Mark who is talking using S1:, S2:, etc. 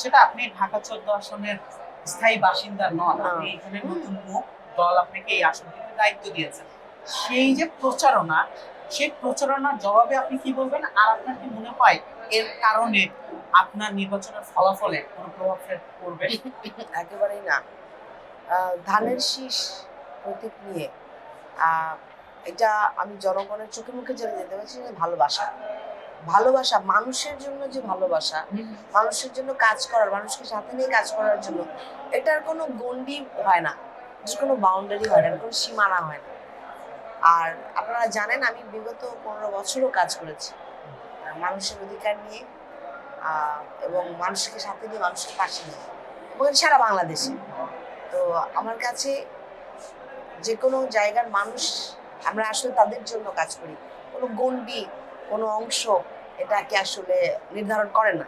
S1: সেটা আপনি ঢাকা 14 আসনের স্থায়ী বাসিন্দা নন, আপনি এখানে নতুন মুখ, দল আপনাকে এই আসনটিতে দায়িত্ব দিয়েছে। সেই যে প্রচারণা, সেই প্রচারণার জবাবে আপনি কি বলবেন? আর আপনার কি মনে হয় এর কারণে আপনার নির্বাচনের ফলাফলে কোনো প্রভাব পড়বে?
S2: একেবারেই না। ধানের শীষ প্রতীক নিয়ে এটা আমি জনগণের চোখে মুখে যেটা যেতে পারছি যে ভালোবাসা। ভালোবাসা, মানুষের জন্য যে ভালোবাসা, মানুষের জন্য কাজ করার, মানুষকে সাথে নিয়ে কাজ করার জন্য, এটার কোনো গণ্ডি হয় না, এটার কোনো বাউন্ডারি হয় না, কোনো সীমানা হয় না। আর আপনারা জানেন আমি বিগত 15 বছরও কাজ করেছি মানুষের অধিকার নিয়ে, এবং মানুষকে সাথে নিয়ে, মানুষকে পাশে নিয়ে, এবং সারা বাংলাদেশে। তো আমার কাছে যে কোনো জায়গার মানুষ, আমরা আসলে তাদের জন্য কাজ করি, কোনো গণ্ডি, কোনো অংশ এটাকে আসলে নির্ধারণ করে না।